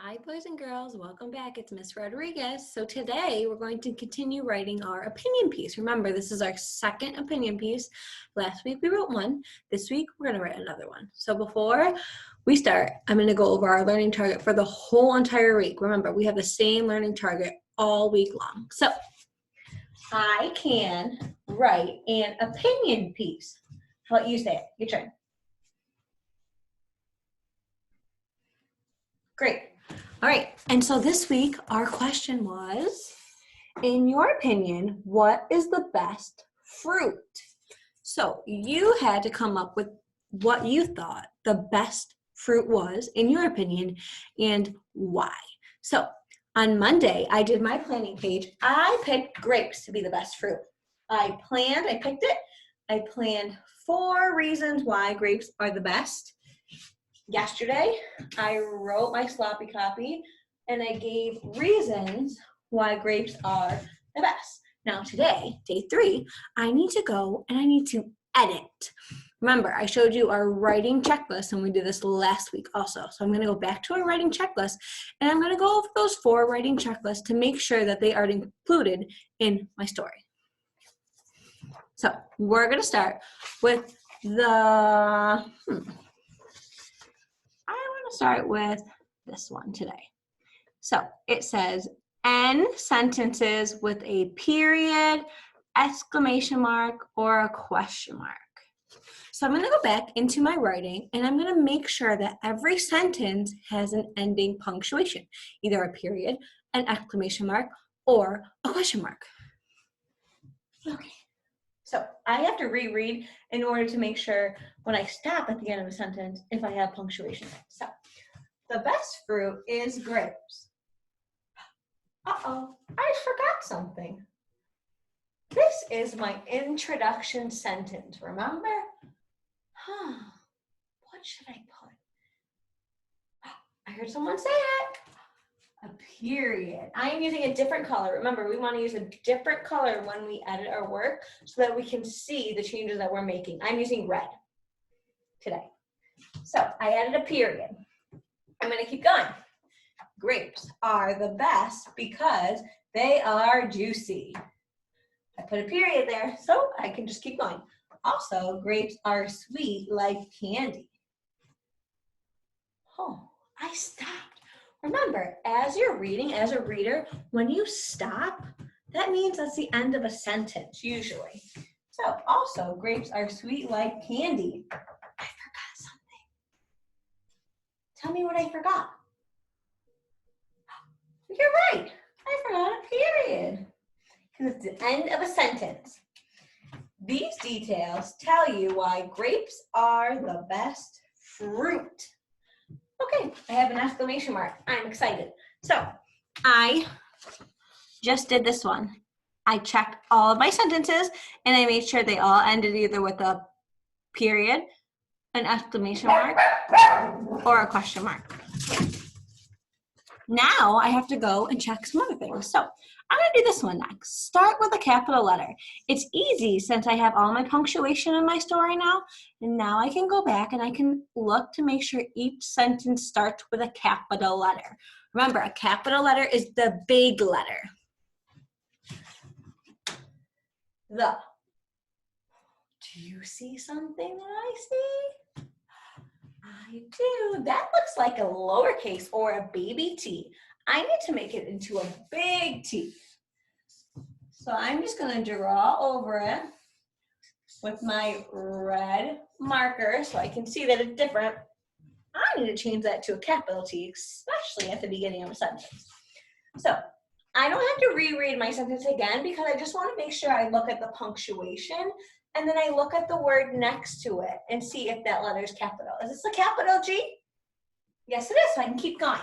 Hi, boys and girls. Welcome back. It's Miss Rodriguez. So today we're going to continue writing our opinion piece. Remember, this is our second opinion piece. Last week we wrote one. This week we're going to write another one. So before we start, I'm going to go over our learning target for the whole entire week. Remember, we have the same learning target all week long. So I can write an opinion piece. How about you say it? Your turn. Great. All right, and so this week our question was, in your opinion, what is the best fruit? So you had to come up with what you thought the best fruit was, in your opinion, and why. So on Monday, I did my planning page. I picked grapes to be the best fruit. I picked it. I planned 4 reasons why grapes are the best. Yesterday, I wrote my sloppy copy and I gave reasons why grapes are the best. Now today, day 3, I need to go and I need to edit. Remember, I showed you our writing checklist and we did this last week also. So I'm going to go back to our writing checklist and I'm going to go over those 4 writing checklists to make sure that they are included in my story. So we're going to start with start with this one today. So it says end sentences with a period, exclamation mark, or a question mark. So I'm going to go back into my writing and I'm going to make sure that every sentence has an ending punctuation, either a period, an exclamation mark, or a question mark. Okay. So I have to reread in order to make sure when I stop at the end of a sentence if I have punctuation. So the best fruit is grapes. Uh-oh, I forgot something. This is my introduction sentence, remember? What should I put? I heard someone say it. A period. I am using a different color. Remember, we want to use a different color when we edit our work so that we can see the changes that we're making. I'm using red today. So I added a period. I'm going to keep going. Grapes are the best because they are juicy. I put a period there so I can just keep going. Also, grapes are sweet like candy. Oh, I stopped. Remember, as you're reading, as a reader, when you stop, that means that's the end of a sentence, usually. So, also, grapes are sweet like candy. I forgot something. Tell me what I forgot. You're right. I forgot a period. Because it's the end of a sentence. These details tell you why grapes are the best fruit. Okay, I have an exclamation mark. I'm excited. So I just did this one. I checked all of my sentences and I made sure they all ended either with a period, an exclamation mark, or a question mark. Now I have to go and check some other things. So I'm going to do this one next. Start with a capital letter. It's easy since I have all my punctuation in my story now. And now I can go back and I can look to make sure each sentence starts with a capital letter. Remember, a capital letter is the big letter. The. Do you see something that I see? I do. That looks like a lowercase or a baby T. I need to make it into a big T. So I'm just going to draw over it with my red marker so I can see that it's different. I need to change that to a capital T, especially at the beginning of a sentence. So I don't have to reread my sentence again because I just want to make sure I look at the punctuation and then I look at the word next to it and see if that letter is capital. Is this a capital G? Yes, it is, so I can keep going.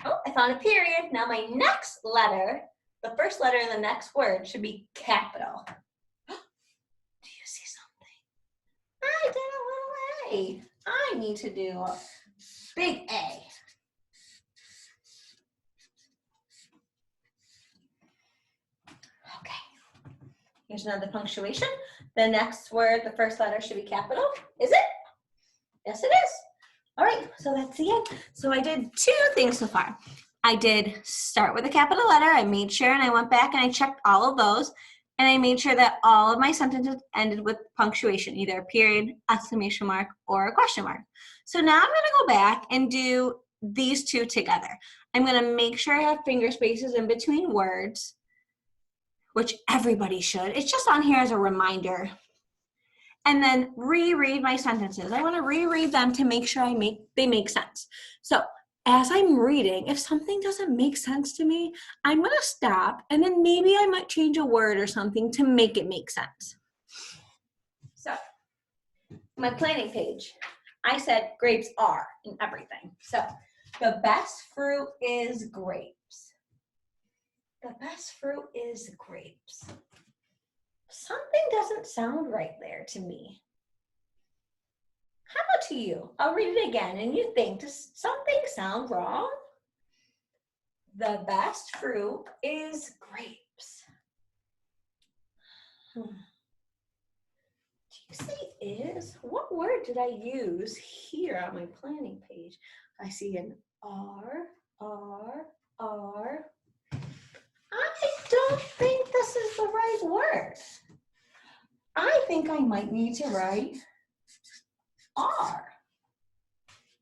Oh, I found a period. Now my next letter, the first letter in the next word should be capital. Do you see something? I did a little A. I need to do a big A. Okay. Here's another punctuation. The next word, the first letter should be capital. Is it? Yes, it is. All right, so that's the end. So I did 2 things so far. I did start with a capital letter. I made sure, and I went back and I checked all of those. And I made sure that all of my sentences ended with punctuation, either a period, exclamation mark, or a question mark. So now I'm going to go back and do these 2 together. I'm going to make sure I have finger spaces in between words, which everybody should. It's just on here as a reminder. And then reread my sentences. I want to reread them to make sure they make sense. So as I'm reading, if something doesn't make sense to me, I'm going to stop, and then maybe I might change a word or something to make it make sense. So my planning page, I said grapes are in everything. So the best fruit is grapes. The best fruit is grapes. Something doesn't sound right there to me. How about to you? I'll read it again and you think, does something sound wrong? The best fruit is grapes. Do you see is? What word did I use here on my planning page? I see an R. I don't think this is the right word. I think I might need to write are.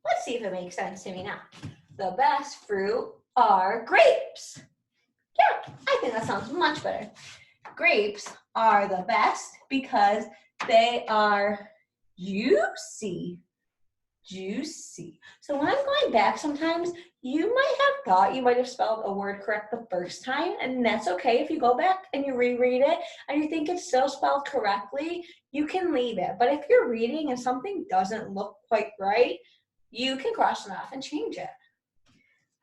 Let's see if it makes sense to me now. The best fruit are grapes. Yeah, I think that sounds much better. Grapes are the best because they are juicy. Juicy. So when I'm going back sometimes, you might have thought you might have spelled a word correct the first time, and that's okay. If you go back and you reread it and you think it's still spelled correctly, you can leave it. But if you're reading and something doesn't look quite right, you can cross it off and change it.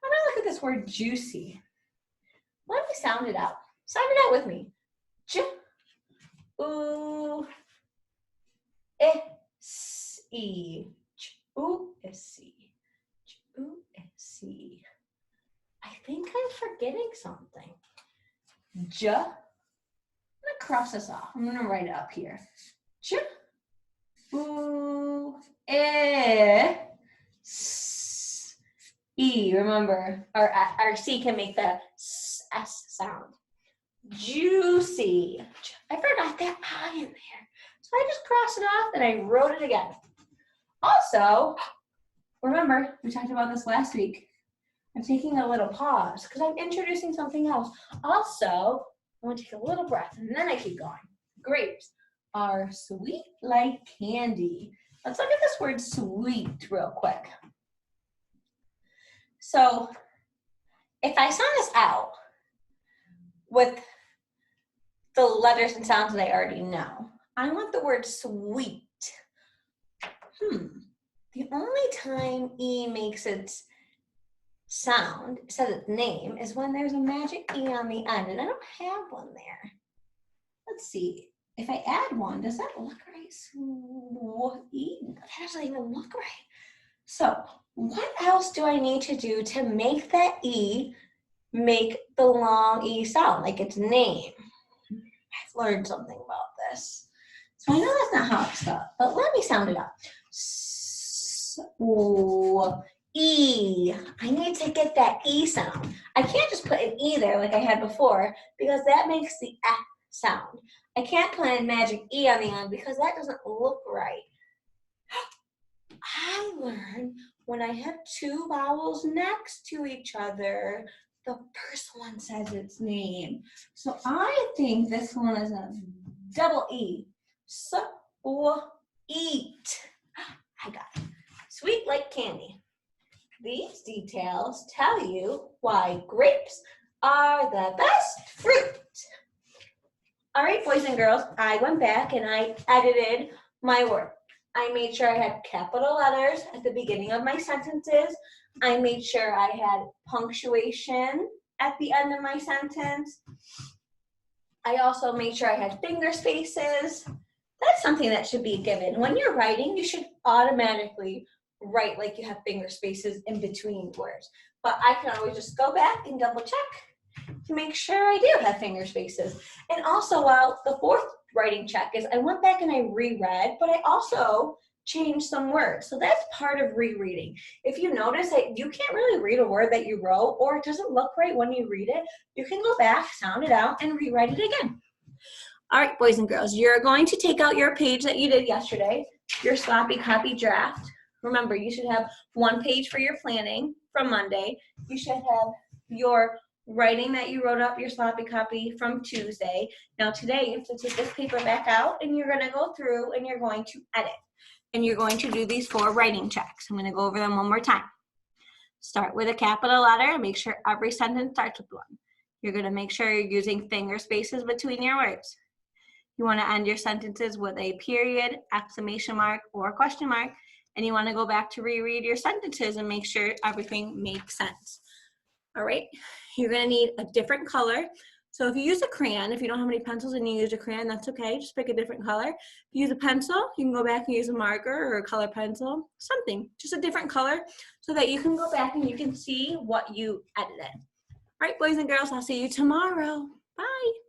I'm gonna look at this word juicy. Let me sound it out. Sound it out with me. J, oo, s, e. J-u-s-e. J-u-s-e. I think I'm forgetting something. J. I'm gonna cross this off. I'm gonna write it up here. J. U. E. S. E. Remember, our C can make the S sound. Juicy. I forgot that I in there. So I just crossed it off and I wrote it again. Also, remember, we talked about this last week. I'm taking a little pause because I'm introducing something else. Also, I want to take a little breath and then I keep going. Grapes are sweet like candy. Let's look at this word sweet real quick. So, if I sound this out with the letters and sounds that I already know, I want the word sweet. The only time E makes its sound, says its name, is when there's a magic E on the end, and I don't have one there. Let's see. If I add one, does that look right? E? That doesn't even look right. So, what else do I need to do to make that E make the long E sound, like its name? I've learned something about this. So I know that's not how it's spelled, but let me sound it out. E. I need to get that E sound. I can't just put an E there like I had before because that makes the F sound. I can't put a magic E on the end because that doesn't look right. I learned when I have 2 vowels next to each other, the first one says its name. So I think this one is a double E. So, eat. I got it. Sweet like candy. These details tell you why grapes are the best fruit. All right, boys and girls, I went back and I edited my work. I made sure I had capital letters at the beginning of my sentences. I made sure I had punctuation at the end of my sentence. I also made sure I had finger spaces. That's something that should be given. When you're writing, you should automatically write like you have finger spaces in between words. But I can always just go back and double check to make sure I do have finger spaces. And also, while the 4th writing check is I went back and I reread, but I also change some words. So that's part of rereading. If you notice that you can't really read a word that you wrote or it doesn't look right when you read it, you can go back, sound it out, and rewrite it again. All right, boys and girls, you're going to take out your page that you did yesterday, your sloppy copy draft. Remember, you should have one page for your planning from Monday. You should have your writing that you wrote up, your sloppy copy from Tuesday. Now today, you have to take this paper back out and you're going to go through and you're going to edit. And you're going to do these 4 writing checks. I'm going to go over them one more time. Start with a capital letter and make sure every sentence starts with one. You're going to make sure you're using finger spaces between your words. You want to end your sentences with a period, exclamation mark, or question mark. And you want to go back to reread your sentences and make sure everything makes sense. All right, you're going to need a different color. So if you use a crayon, if you don't have any pencils and you use a crayon, that's okay. Just pick a different color. If you use a pencil, you can go back and use a marker or a color pencil, something, just a different color so that you can go back and you can see what you edited. All right, boys and girls, I'll see you tomorrow. Bye.